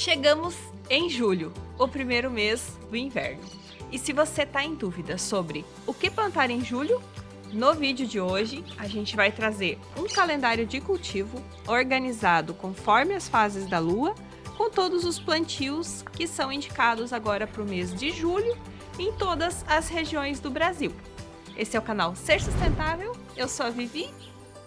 Chegamos em julho, o primeiro mês do inverno. E se você está em dúvida sobre o que plantar em julho, no vídeo de hoje a gente vai trazer um calendário de cultivo organizado conforme as fases da lua, com todos os plantios que são indicados agora para o mês de julho em todas as regiões do Brasil. Esse é o canal Ser Sustentável, eu sou a Vivi,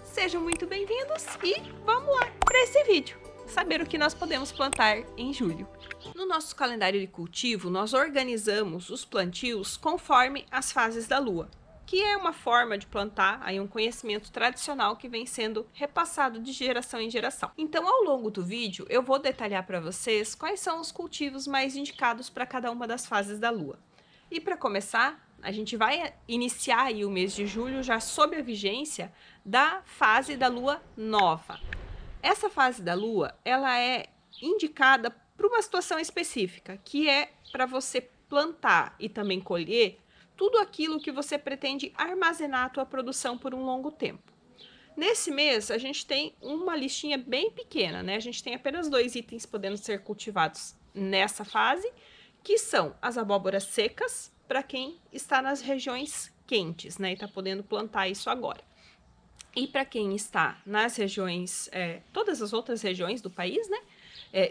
sejam muito bem-vindos e vamos lá para esse vídeo, saber o que nós podemos plantar em julho. No nosso calendário de cultivo, nós organizamos os plantios conforme as fases da lua, que é uma forma de plantar, aí um conhecimento tradicional que vem sendo repassado de geração em geração. Então, ao longo do vídeo, eu vou detalhar para vocês quais são os cultivos mais indicados para cada uma das fases da lua. E para começar, a gente vai iniciar aí o mês de julho já sob a vigência da fase da lua nova. Essa fase da lua, ela é indicada para uma situação específica, que é para você plantar e também colher tudo aquilo que você pretende armazenar a tua produção por um longo tempo. Nesse mês, a gente tem uma listinha bem pequena, né? A gente tem apenas 2 itens podendo ser cultivados nessa fase, que são as abóboras secas, para quem está nas regiões quentes, né? E está podendo plantar isso agora. E para quem está nas regiões, todas as outras regiões do país, né?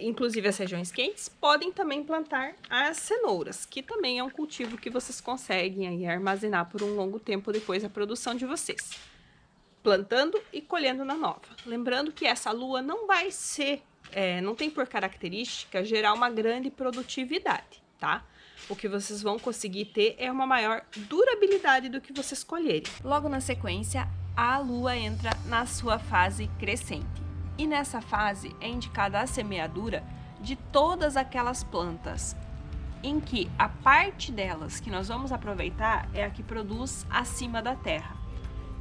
Inclusive as regiões quentes, podem também plantar as cenouras, que também é um cultivo que vocês conseguem aí armazenar por um longo tempo depois da produção de vocês, plantando e colhendo na nova. Lembrando que essa lua não vai ser, não tem por característica gerar uma grande produtividade, tá? O que vocês vão conseguir ter é uma maior durabilidade do que vocês colherem. Logo na sequência, a lua entra na sua fase crescente. E nessa fase é indicada a semeadura de todas aquelas plantas em que a parte delas que nós vamos aproveitar é a que produz acima da terra,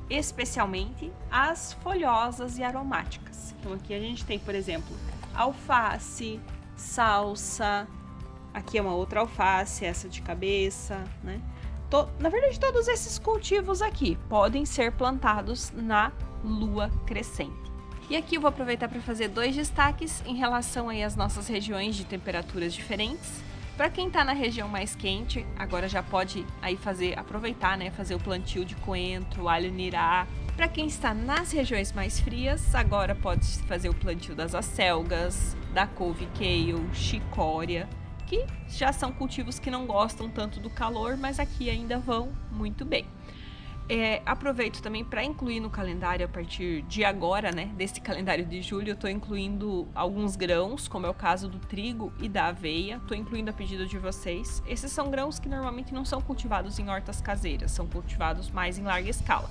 especialmente as folhosas e aromáticas. Então aqui a gente tem, por exemplo, alface, salsa, aqui é uma outra alface, essa de cabeça, né? Na verdade, todos esses cultivos aqui podem ser plantados na lua crescente. E aqui eu vou aproveitar para fazer 2 destaques em relação aí às nossas regiões de temperaturas diferentes. Para quem está na região mais quente, agora já pode aí aproveitar, né, fazer o plantio de coentro, alho nirá. Para quem está nas regiões mais frias, agora pode fazer o plantio das acelgas, da couve kale, chicória, que já são cultivos que não gostam tanto do calor, mas aqui ainda vão muito bem. Aproveito também para incluir no calendário, a partir de agora, né, desse calendário de julho, eu estou incluindo alguns grãos, como é o caso do trigo e da aveia, estou incluindo a pedido de vocês. Esses são grãos que normalmente não são cultivados em hortas caseiras, são cultivados mais em larga escala.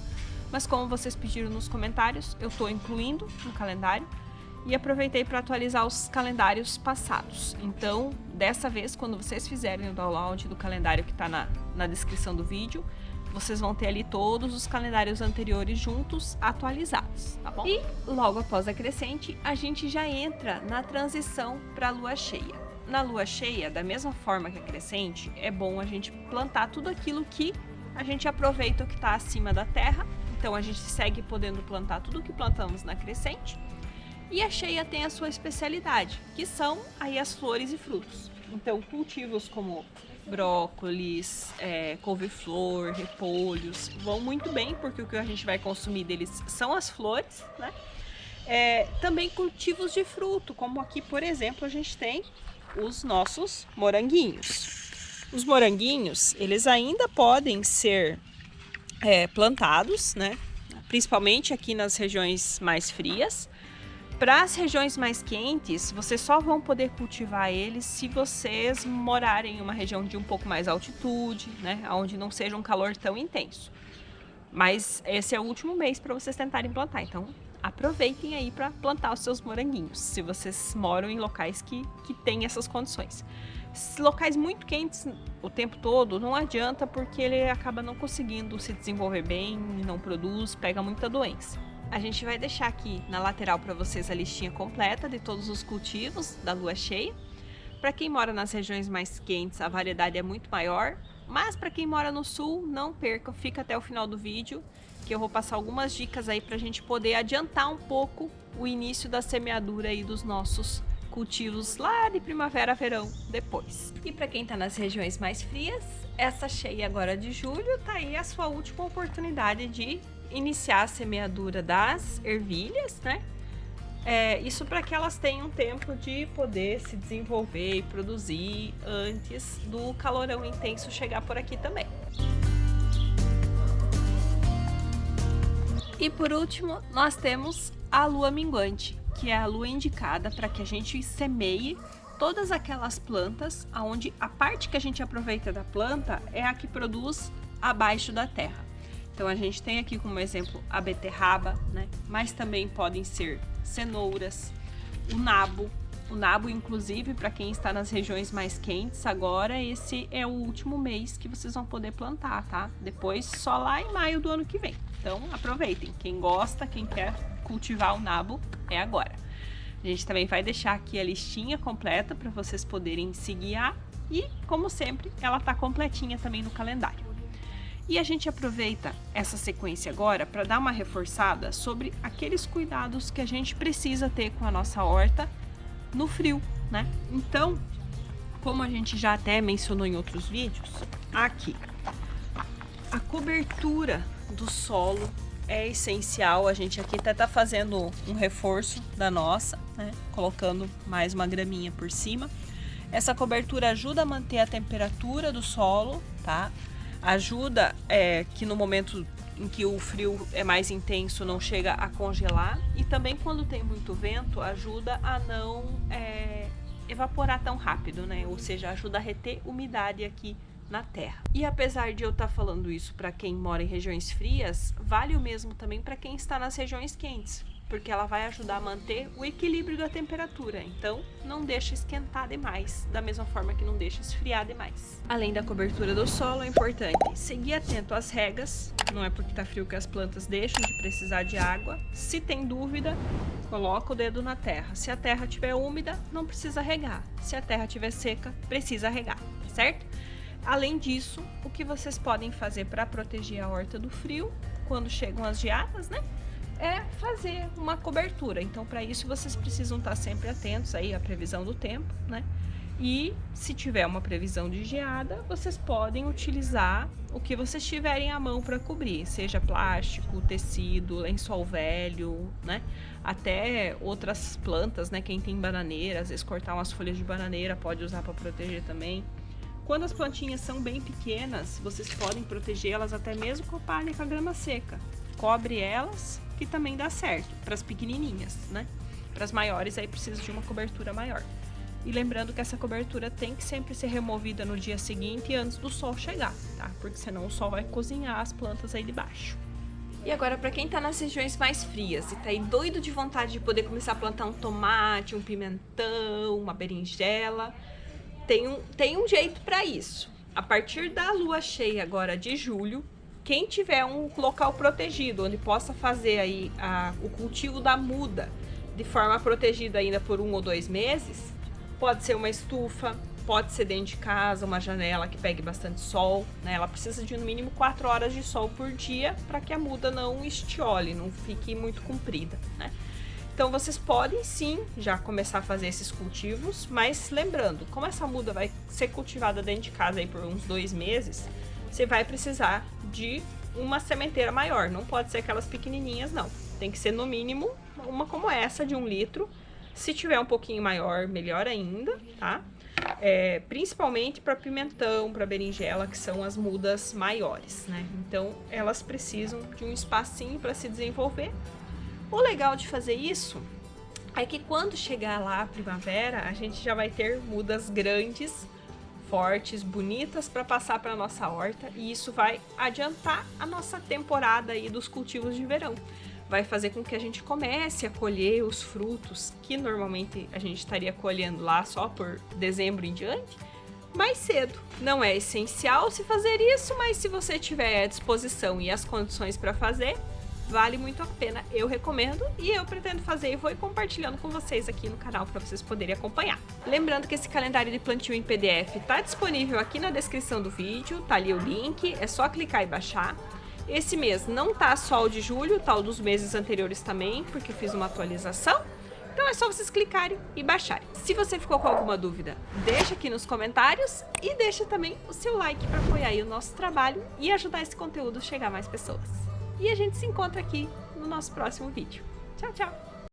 Mas como vocês pediram nos comentários, eu estou incluindo no calendário e aproveitei para atualizar os calendários passados. Então, dessa vez, quando vocês fizerem o download do calendário que está na descrição do vídeo, vocês vão ter ali todos os calendários anteriores juntos, atualizados, tá bom? E logo após a crescente, a gente já entra na transição para a lua cheia. Na lua cheia, da mesma forma que a crescente, é bom a gente plantar tudo aquilo que a gente aproveita o que está acima da terra. Então a gente segue podendo plantar tudo o que plantamos na crescente. E a cheia tem a sua especialidade, que são aí as flores e frutos. Então cultivos como brócolis, couve-flor, repolhos, vão muito bem, porque o que a gente vai consumir deles são as flores, né? Também cultivos de fruto, como aqui, por exemplo, a gente tem os nossos moranguinhos. Os moranguinhos, eles ainda podem ser plantados, né? Principalmente aqui nas regiões mais frias. Para as regiões mais quentes, vocês só vão poder cultivar eles se vocês morarem em uma região de um pouco mais altitude, né, onde não seja um calor tão intenso. Mas esse é o último mês para vocês tentarem plantar, então aproveitem aí para plantar os seus moranguinhos, se vocês moram em locais que têm essas condições. Locais muito quentes o tempo todo não adianta, porque ele acaba não conseguindo se desenvolver bem, não produz, pega muita doença. A gente vai deixar aqui na lateral para vocês a listinha completa de todos os cultivos da lua cheia. Para quem mora nas regiões mais quentes, a variedade é muito maior, mas para quem mora no sul, não perca, fica até o final do vídeo, que eu vou passar algumas dicas aí para a gente poder adiantar um pouco o início da semeadura aí dos nossos cultivos lá de primavera, verão depois. E para quem está nas regiões mais frias, essa cheia agora de julho tá aí a sua última oportunidade de iniciar a semeadura das ervilhas, né? Isso para que elas tenham tempo de poder se desenvolver e produzir antes do calorão intenso chegar por aqui também. E por último, nós temos a lua minguante, que é a lua indicada para que a gente semeie todas aquelas plantas onde a parte que a gente aproveita da planta é a que produz abaixo da terra. Então a gente tem aqui como exemplo a beterraba, né? Mas também podem ser cenouras, o nabo. O nabo, inclusive, para quem está nas regiões mais quentes agora, esse é o último mês que vocês vão poder plantar, tá? Depois só lá em maio do ano que vem. Então aproveitem, quem gosta, quem quer cultivar o nabo, é agora. A gente também vai deixar aqui a listinha completa para vocês poderem se guiar e, como sempre, ela tá completinha também no calendário. E a gente aproveita essa sequência agora para dar uma reforçada sobre aqueles cuidados que a gente precisa ter com a nossa horta no frio, né? Então, como a gente já até mencionou em outros vídeos, aqui a cobertura do solo é essencial. A gente aqui até tá fazendo um reforço da nossa, né? Colocando mais uma graminha por cima. Essa cobertura ajuda a manter a temperatura do solo, tá? Ajuda que no momento em que o frio é mais intenso não chega a congelar, e também quando tem muito vento ajuda a não evaporar tão rápido, né? Ou seja, ajuda a reter umidade aqui na terra. E apesar de eu estar falando isso para quem mora em regiões frias, vale o mesmo também para quem está nas regiões quentes, porque ela vai ajudar a manter o equilíbrio da temperatura. Então, não deixa esquentar demais, da mesma forma que não deixa esfriar demais. Além da cobertura do solo, é importante seguir atento às regas. Não é porque tá frio que as plantas deixam de precisar de água. Se tem dúvida, coloca o dedo na terra. Se a terra estiver úmida, não precisa regar. Se a terra estiver seca, precisa regar, certo? Além disso, o que vocês podem fazer para proteger a horta do frio, quando chegam as geadas, né? É fazer uma cobertura. Então, para isso, vocês precisam estar sempre atentos aí à previsão do tempo, né? E se tiver uma previsão de geada, vocês podem utilizar o que vocês tiverem à mão para cobrir, seja plástico, tecido, lençol velho, né? Até outras plantas, né? Quem tem bananeira, às vezes cortar umas folhas de bananeira pode usar para proteger também. Quando as plantinhas são bem pequenas, vocês podem protegê-las até mesmo com a palha e com a grama seca. Cobre elas, que também dá certo, para as pequenininhas, né? Para as maiores, aí precisa de uma cobertura maior. E lembrando que essa cobertura tem que sempre ser removida no dia seguinte e antes do sol chegar, tá? Porque senão o sol vai cozinhar as plantas aí de baixo. E agora, para quem tá nas regiões mais frias e tá aí doido de vontade de poder começar a plantar um tomate, um pimentão, uma berinjela, tem um jeito para isso. A partir da lua cheia agora de julho, quem tiver um local protegido, onde possa fazer aí o cultivo da muda de forma protegida ainda por 1 ou 2 meses, pode ser uma estufa, pode ser dentro de casa, uma janela que pegue bastante sol, né? Ela precisa de no mínimo 4 horas de sol por dia para que a muda não estiole, não fique muito comprida, né? Então vocês podem sim já começar a fazer esses cultivos, mas lembrando, como essa muda vai ser cultivada dentro de casa aí por uns 2 meses, você vai precisar de uma sementeira maior, não pode ser aquelas pequenininhas não, tem que ser no mínimo uma como essa de 1 litro, se tiver um pouquinho maior, melhor ainda, tá? Principalmente para pimentão, para berinjela, que são as mudas maiores, né? Então elas precisam de um espacinho para se desenvolver. O legal de fazer isso é que quando chegar lá a primavera, a gente já vai ter mudas grandes, fortes, bonitas para passar para nossa horta, e isso vai adiantar a nossa temporada aí dos cultivos de verão. Vai fazer com que a gente comece a colher os frutos que normalmente a gente estaria colhendo lá só por dezembro em diante, mais cedo. Não é essencial se fazer isso, mas se você tiver a disposição e as condições para fazer, vale muito a pena, eu recomendo e eu pretendo fazer e vou compartilhando com vocês aqui no canal para vocês poderem acompanhar. Lembrando que esse calendário de plantio em PDF está disponível aqui na descrição do vídeo, tá ali o link, é só clicar e baixar. Esse mês não tá só o de julho, tá o dos meses anteriores também, porque eu fiz uma atualização. Então é só vocês clicarem e baixarem. Se você ficou com alguma dúvida, deixa aqui nos comentários e deixa também o seu like para apoiar aí o nosso trabalho e ajudar esse conteúdo a chegar a mais pessoas. E a gente se encontra aqui no nosso próximo vídeo. Tchau, tchau!